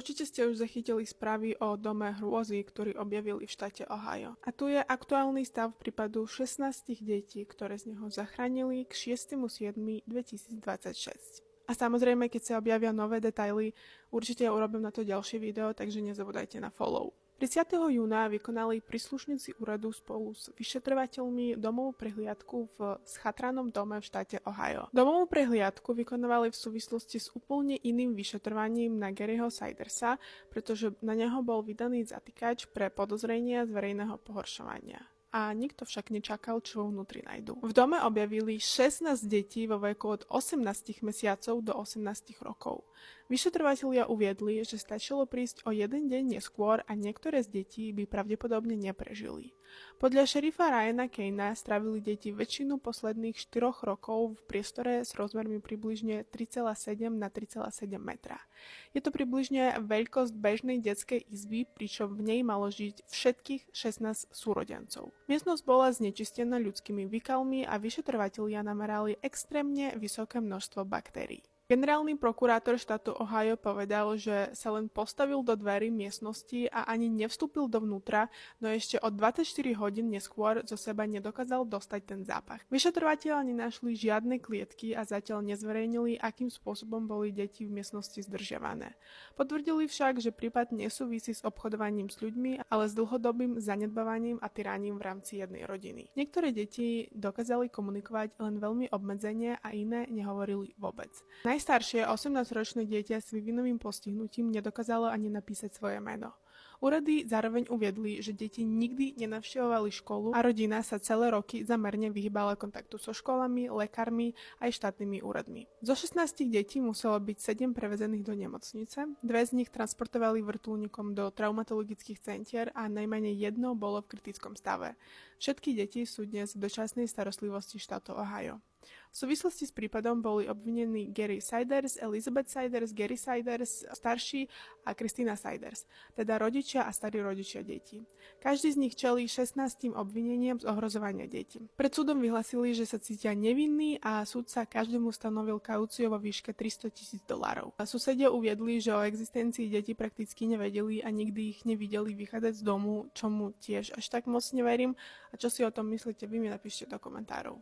Určite ste už zachytili správy o dome hrôzy, ktorý objavili v štáte Ohio. A tu je aktuálny stav prípadu 16 detí, ktoré z neho zachránili k 6.7.2026. A samozrejme, keď sa objavia nové detaily, určite urobím na to ďalšie video, takže nezabudajte na follow. 30. júna vykonali príslušníci úradu spolu s vyšetrovateľmi domovú prehliadku v schatranom dome v štáte Ohio. Domovú prehliadku vykonávali v súvislosti s úplne iným vyšetrovaním na Garyho Sidersa, pretože na neho bol vydaný zatýkač pre podozrenia z verejného pohoršovania. A nikto však nečakal, čo vnútri nájdu. V dome objavili 16 detí vo veku od 18 mesiacov do 18 rokov. Vyšetrovatelia uviedli, že stačilo prísť o jeden deň neskôr a niektoré z detí by pravdepodobne neprežili. Podľa šerifa Ryana Kaina strávili deti väčšinu posledných 4 rokov v priestore s rozmermi približne 3,7 na 3,7 metra. Je to približne veľkosť bežnej detskej izby, pričom v nej malo žiť všetkých 16 súrodencov. Miestnosť bola znečistená ľudskými výkalmi a vyšetrovatelia namerali extrémne vysoké množstvo baktérií. Generálny prokurátor štátu Ohio povedal, že sa len postavil do dverí miestnosti a ani nevstúpil dovnútra, no ešte o 24 hodín neskôr zo seba nedokázal dostať ten zápach. Vyšetrovatelia nenašli žiadne klietky a zatiaľ nezverejnili, akým spôsobom boli deti v miestnosti zdržiavané. Potvrdili však, že prípad nesúvisí s obchodovaním s ľuďmi, ale s dlhodobým zanedbávaním a tyraním v rámci jednej rodiny. Niektoré deti dokázali komunikovať len veľmi obmedzene a iné nehovorili vôbec. Najstaršie 18-ročné dieťa s vývinovým postihnutím nedokázalo ani napísať svoje meno. Úrady zároveň uviedli, že deti nikdy nenavštevovali školu a rodina sa celé roky zamerne vyhýbala kontaktu so školami, lekármi aj štátnymi úradmi. Zo 16 detí muselo byť 7 prevezených do nemocnice, 2 z nich transportovali vrtuľníkom do traumatologických centier a najmenej jedno bolo v kritickom stave. Všetky deti sú dnes v dočasnej starostlivosti štátu Ohio. V súvislosti s prípadom boli obvinení Gary Siders, Elizabeth Siders, Gary Siders starší a Christina Siders, teda rodičia a starí rodičia detí. Každý z nich čelí 16 obvineniam z ohrozovania detí. Pred súdom vyhlasili, že sa cítia nevinní a súdca každému stanovil kauciu vo výške $300,000. Susedia uviedli, že o existencii detí prakticky nevedeli a nikdy ich nevideli vychádzať z domu, čomu tiež až tak moc neverím. A čo si o tom myslíte, vy mi napíšte do komentárov.